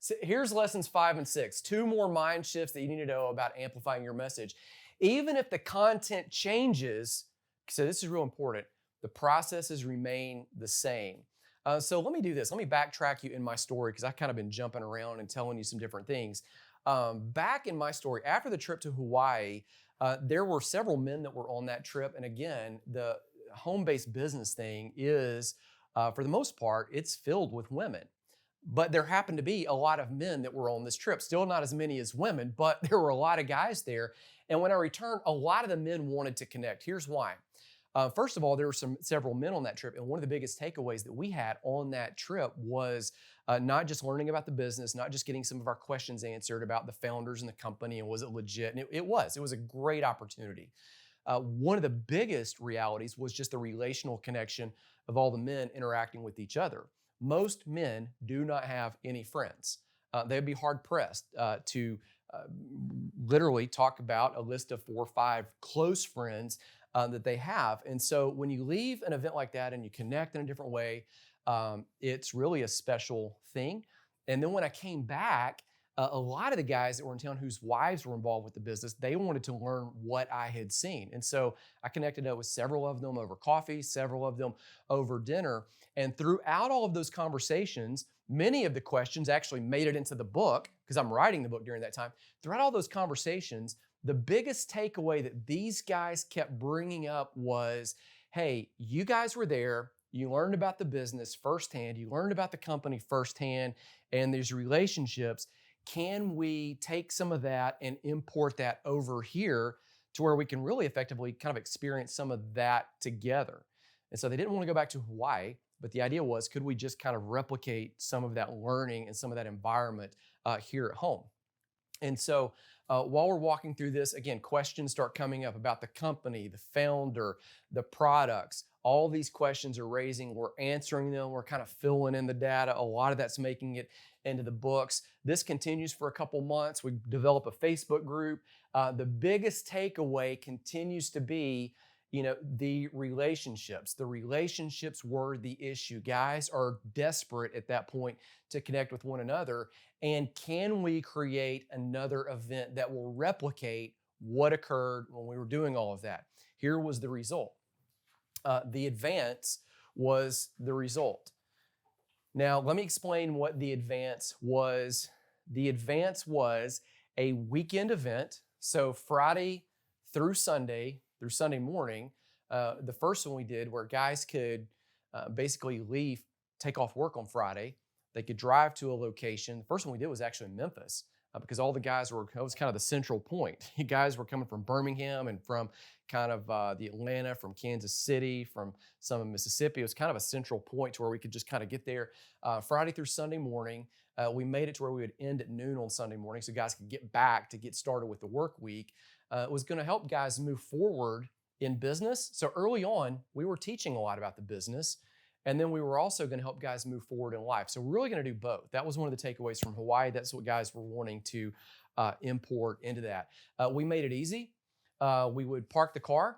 So here's lessons 5 and 6. 2 more mind shifts that you need to know about amplifying your message. Even if the content changes, so this is real important, the processes remain the same. So let me do this. Let me backtrack you in my story because I've kind of been jumping around and telling you some different things. Back in my story, after the trip to Hawaii, there were several men that were on that trip. And again, the home-based business thing is, for the most part, it's filled with women. But there happened to be a lot of men that were on this trip. Still not as many as women, but there were a lot of guys there. And when I returned, a lot of the men wanted to connect. Here's why. First of all, there were several men on that trip, and one of the biggest takeaways that we had on that trip was not just learning about the business, not just getting some of our questions answered about the founders and the company and was it legit. And it was a great opportunity. One of the biggest realities was just the relational connection of all the men interacting with each other. Most men do not have any friends. They'd be hard pressed to literally talk about a list of 4 or 5 close friends that they have. And so when you leave an event like that and you connect in a different way, it's really a special thing. And then when I came back, a lot of the guys that were in town whose wives were involved with the business, they wanted to learn what I had seen. And so I connected up with several of them over coffee, several of them over dinner. And throughout all of those conversations, many of the questions actually made it into the book because I'm writing the book during that time. Throughout all those conversations, the biggest takeaway that these guys kept bringing up was, hey, you guys were there. You learned about the business firsthand. You learned about the company firsthand and these relationships. Can we take some of that and import that over here to where we can really effectively kind of experience some of that together? And so they didn't want to go back to Hawaii, but the idea was, could we just kind of replicate some of that learning and some of that environment here at home? And so while we're walking through this, again, questions start coming up about the company, the founder, the products. All these questions are raising. We're answering them. We're kind of filling in the data. A lot of that's making it into the books. This continues for a couple months. We develop a Facebook group. The biggest takeaway continues to be, the relationships. The relationships were the issue. Guys are desperate at that point to connect with one another. And can we create another event that will replicate what occurred when we were doing all of that? Here was the result. The advance was the result. Now, let me explain what the advance was. The advance was a weekend event. So Friday through Sunday morning, the first one we did where guys could basically take off work on Friday. They could drive to a location. The first one we did was actually in Memphis because all the guys that was kind of the central point. You guys were coming from Birmingham and from kind of the Atlanta, from Kansas City, from some of Mississippi. It was kind of a central point to where we could just kind of get there Friday through Sunday morning. We made it to where we would end at noon on Sunday morning so guys could get back to get started with the work week. It was going to help guys move forward in business. So early on, we were teaching a lot about the business. And then we were also going to help guys move forward in life. So we're really going to do both. That was one of the takeaways from Hawaii. That's what guys were wanting to import into that. We made it easy. We would park the car.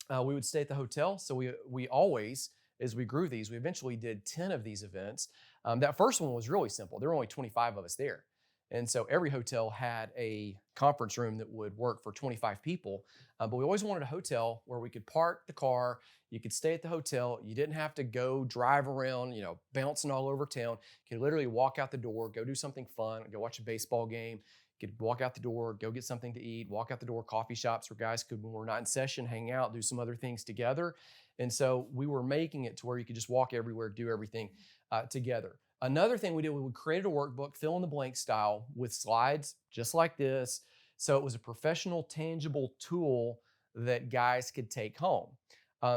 We would stay at the hotel. So we always, as we grew these, we eventually did 10 of these events. That first one was really simple. There were only 25 of us there. And so every hotel had a conference room that would work for 25 people. But we always wanted a hotel where we could park the car. You could stay at the hotel. You didn't have to go drive around, bouncing all over town. You could literally walk out the door, go do something fun, go watch a baseball game. You could walk out the door, go get something to eat, walk out the door, coffee shops where guys could, when we're not in session, hang out, do some other things together. And so we were making it to where you could just walk everywhere, do everything together. Another thing we did, we created a workbook, fill in the blank style with slides just like this. So it was a professional, tangible tool that guys could take home.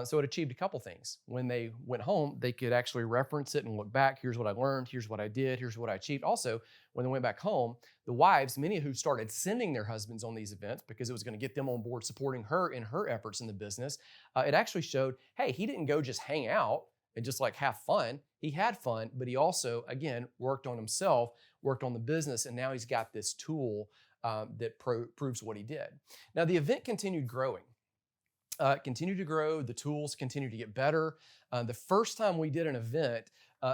So it achieved a couple things. When they went home, they could actually reference it and look back. Here's what I learned. Here's what I did. Here's what I achieved. Also, when they went back home, the wives, many of who started sending their husbands on these events because it was going to get them on board supporting her in her efforts in the business, it actually showed, hey, he didn't go just hang out and just like have fun. He had fun, but he also, again, worked on himself, worked on the business, and now he's got this tool that proves what he did. Now, the event continued growing. It continued to grow. The tools continued to get better. The first time we did an event,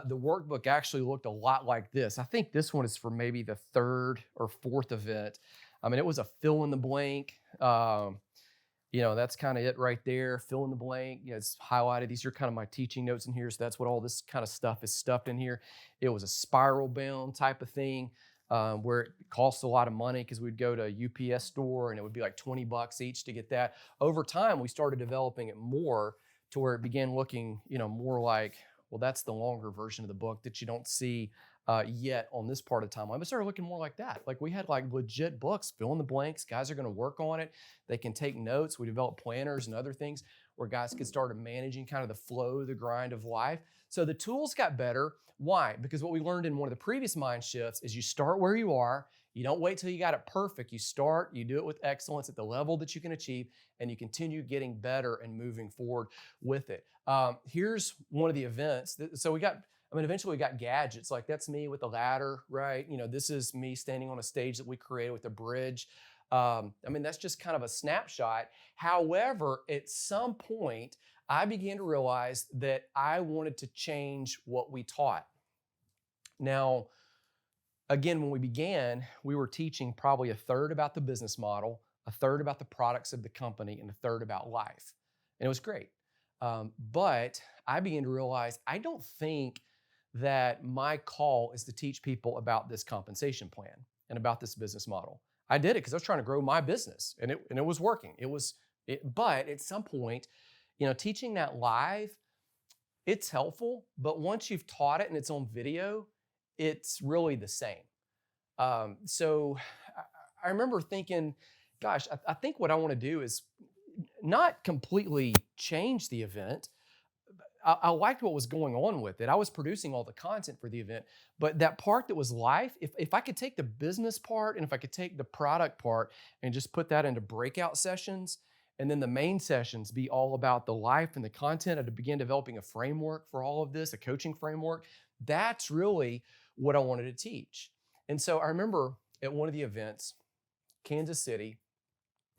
The workbook actually looked a lot like this. I think this one is for maybe the third or fourth event. I mean, it was a fill in the blank. That's kind of it right there. Fill in the blank. It's highlighted. These are kind of my teaching notes in here. So that's what all this kind of stuff is stuffed in here. It was a spiral bound type of thing where it costs a lot of money because we'd go to a UPS store and it would be like $20 each to get that. Over time, we started developing it more to where it began looking, more like, well, that's the longer version of the book that you don't see yet on this part of the timeline. But it started looking more like that. Like we had like legit books, fill in the blanks. Guys are going to work on it. They can take notes. We developed planners and other things where guys could start managing kind of the flow, the grind of life. So the tools got better. Why? Because what we learned in one of the previous mind shifts is you start where you are. You don't wait till you got it perfect. You start, you do it with excellence at the level that you can achieve, and you continue getting better and moving forward with it. Here's one of the events. Eventually we got gadgets. Like that's me with a ladder, right? This is me standing on a stage that we created with a bridge. That's just kind of a snapshot. However, at some point, I began to realize that I wanted to change what we taught. Now, again, when we began, we were teaching probably a third about the business model, a third about the products of the company, and a third about life. And it was great. But I began to realize I don't think that my call is to teach people about this compensation plan and about this business model. I did it because I was trying to grow my business and it was working. But at some point, teaching that live, it's helpful, but once you've taught it and it's on video, it's really the same. So I remember thinking, gosh, I think what I want to do is not completely change the event. I liked what was going on with it. I was producing all the content for the event, but that part that was live, if I could take the business part and if I could take the product part and just put that into breakout sessions, and then the main sessions be all about the life and the content, I'd begin developing a framework for all of this, a coaching framework. That's really what I wanted to teach. And so I remember at one of the events, Kansas City,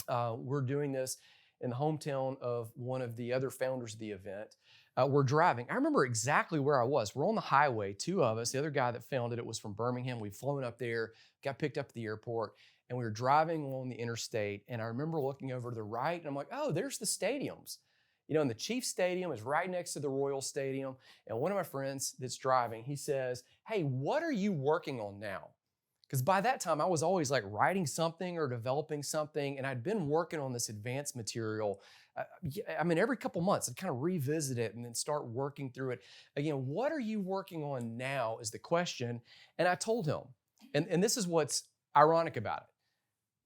we're doing this in the hometown of one of the other founders of the event. We're driving. I remember exactly where I was. We're on the highway, two of us. The other guy that founded it was from Birmingham. We'd flown up there, got picked up at the airport, and we were driving along the interstate. And I remember looking over to the right, and I'm like, oh, there's the stadiums. And the Chiefs Stadium is right next to the Royal Stadium. And one of my friends that's driving, he says, hey, what are you working on now? Because by that time, I was always like writing something or developing something, and I'd been working on this advanced material. Every couple months, I'd kind of revisit it and then start working through it. Again, what are you working on now is the question. And I told him, and this is what's ironic about it.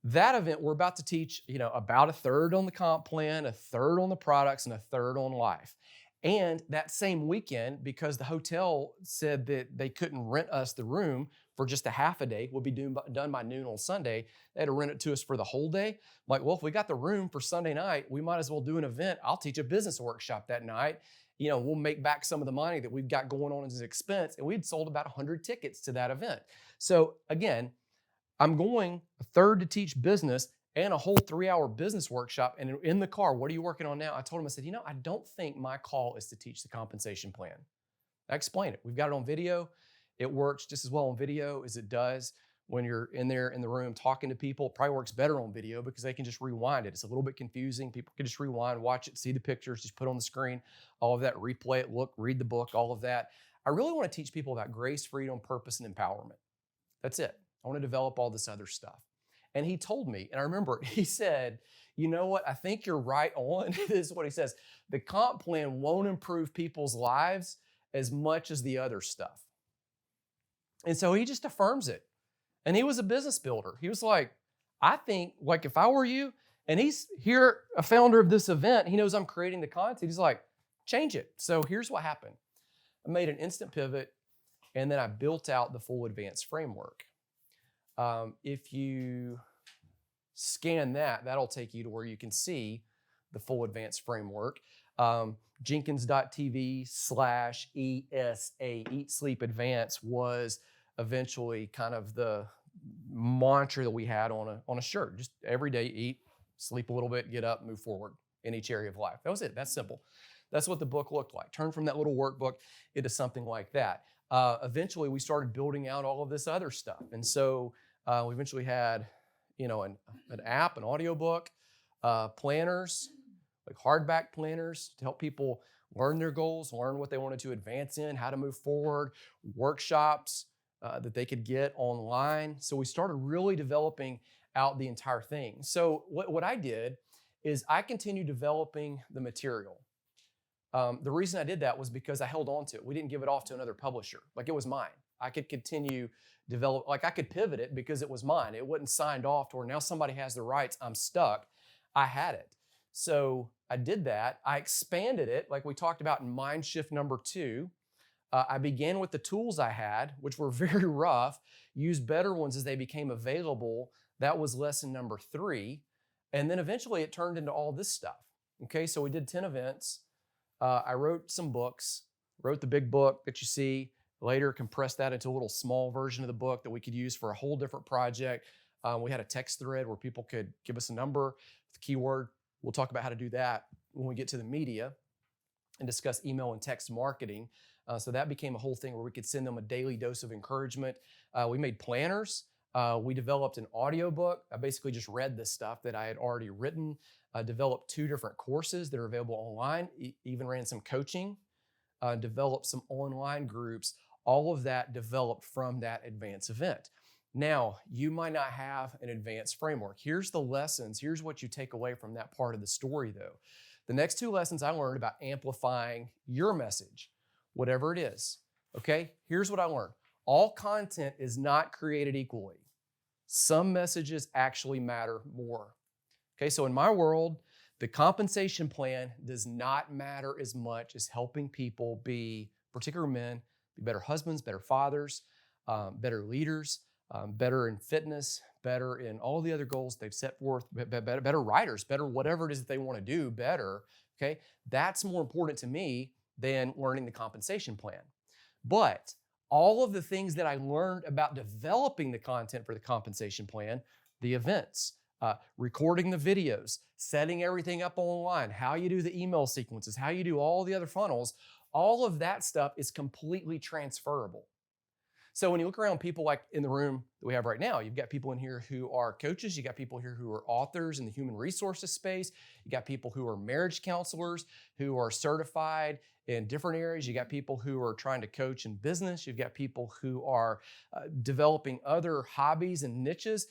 That event, we're about to teach, about a third on the comp plan, a third on the products, and a third on life. And that same weekend, because the hotel said that they couldn't rent us the room for just a half a day, would be done by noon on Sunday, they had to rent it to us for the whole day. I'm like, well, if we got the room for Sunday night, we might as well do an event. I'll teach a business workshop that night. We'll make back some of the money that we've got going on as an expense. And we'd sold about 100 tickets to that event. So again, I'm going a third to teach business and a whole 3-hour business workshop. And in the car, what are you working on now? I told him, I said, I don't think my call is to teach the compensation plan. I explained it. We've got it on video. It works just as well on video as it does when you're in there in the room talking to people. It probably works better on video because they can just rewind it. It's a little bit confusing. People can just rewind, watch it, see the pictures, just put on the screen, all of that, replay it, look, read the book, all of that. I really want to teach people about grace, freedom, purpose, and empowerment. That's it. I want to develop all this other stuff. And he told me, and I remember he said, you know what? I think you're right on. This is what he says. The comp plan won't improve people's lives as much as the other stuff. And so he just affirms it. And he was a business builder. He was like, I think, like if I were you, and he's here, a founder of this event, he knows I'm creating the content. He's like, change it. So here's what happened. I made an instant pivot, and then I built out the full advanced framework. If you scan that, that'll take you to where you can see the full advanced framework. Jenkins.tv/ESA, Eat, Sleep, Advance was eventually kind of the mantra that we had on a shirt. Just every day, eat, sleep a little bit, get up, move forward in each area of life. That was it. That's simple. That's what the book looked like. Turned from that little workbook into something like that. Eventually, we started building out all of this other stuff. And so we eventually had, an app, an audiobook, planners, like hardback planners to help people learn their goals, learn what they wanted to advance in, how to move forward, workshops that they could get online. So we started really developing out the entire thing. So what I did is I continued developing the material. The reason I did that was because I held on to it. We didn't give it off to another publisher. Like, it was mine. I could continue develop, like I could pivot it because it was mine. It wasn't signed off to where now somebody has the rights, I'm stuck. I had it. So I did that. I expanded it like we talked about in Mind Shift number 2. I began with the tools I had, which were very rough, used better ones as they became available. That was lesson number 3. And then eventually it turned into all this stuff. Okay, so we did 10 events. I wrote some books, wrote the big book that you see, later compressed that into a little small version of the book that we could use for a whole different project. We had a text thread where people could give us a number, the keyword. We'll talk about how to do that when we get to the media and discuss email and text marketing. So that became a whole thing where we could send them a daily dose of encouragement. We made planners. We developed an audiobook. I basically just read this stuff that I had already written. Developed 2 different courses that are available online, even ran some coaching, developed some online groups. All of that developed from that advanced event. Now, you might not have an advanced framework. Here's the lessons. Here's what you take away from that part of the story, though. The next 2 lessons I learned about amplifying your message, whatever it is. Okay, here's what I learned. All content is not created equally. Some messages actually matter more. Okay, so in my world, the compensation plan does not matter as much as helping people be, particularly men, be better husbands, better fathers, better leaders, better in fitness, better in all the other goals they've set forth, better writers, better whatever it is that they want to do better. Okay, that's more important to me than learning the compensation plan. But all of the things that I learned about developing the content for the compensation plan, the events, recording the videos, setting everything up online, how you do the email sequences, how you do all the other funnels, all of that stuff is completely transferable. So when you look around people like in the room that we have right now, you've got people in here who are coaches, you got people here who are authors in the human resources space, you got people who are marriage counselors, who are certified in different areas, you got people who are trying to coach in business, you've got people who are developing other hobbies and niches.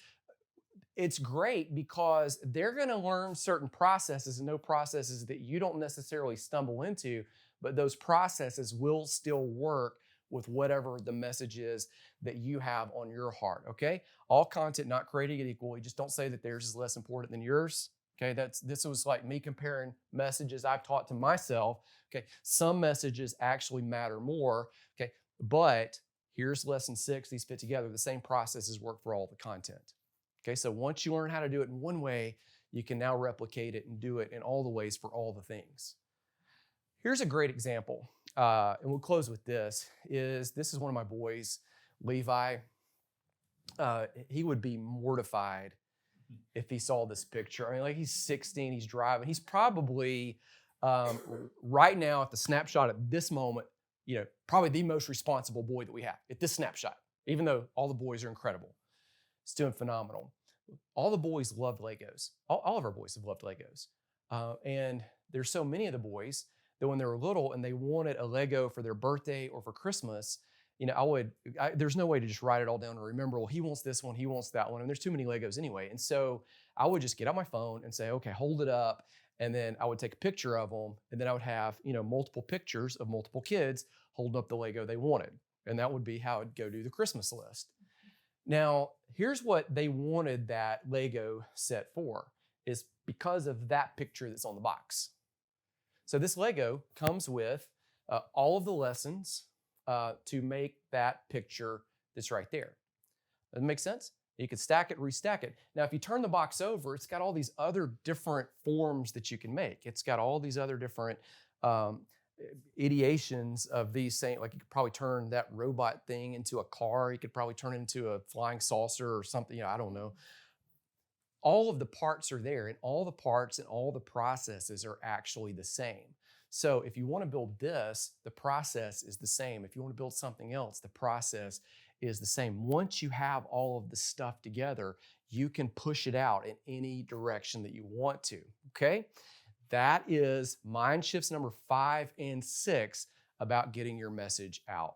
It's great because they're going to learn certain processes and know processes that you don't necessarily stumble into, but those processes will still work with whatever the message is that you have on your heart, okay? All content not created equally. Just don't say that theirs is less important than yours, okay? This was like me comparing messages I've taught to myself, okay? Some messages actually matter more, okay? But here's lesson 6. These fit together. The same processes work for all the content. Okay, so once you learn how to do it in one way, you can now replicate it and do it in all the ways for all the things. Here's a great example, and we'll close with this is one of my boys, Levi. He would be mortified if he saw this picture. I mean, like, he's 16, he's driving. He's probably, right now at the snapshot at this moment, probably the most responsible boy that we have at this snapshot, even though all the boys are incredible. It's doing phenomenal. All the boys loved Legos. All of our boys have loved Legos. And there's so many of the boys that when they were little and they wanted a Lego for their birthday or for Christmas, there's no way to just write it all down and remember, well, he wants this one, he wants that one. And there's too many Legos anyway. And so I would just get out my phone and say, okay, hold it up. And then I would take a picture of them. And then I would have, multiple pictures of multiple kids holding up the Lego they wanted. And that would be how I'd go do the Christmas list. Now, here's what they wanted that Lego set for, is because of that picture that's on the box. So this Lego comes with all of the lessons to make that picture that's right there. Does that make sense? You can stack it, restack it. Now, if you turn the box over, it's got all these other different forms that you can make. It's got all these other different ideations of these saying, like, you could probably turn that robot thing into a car. You could probably turn it into a flying saucer or something. I don't know. All of the parts are there, and all the parts and all the processes are actually the same. So if you want to build this, the process is the same. If you want to build something else, the process is the same. Once you have all of the stuff together, you can push it out in any direction that you want to, okay? That is mind shifts number 5 and 6 about getting your message out.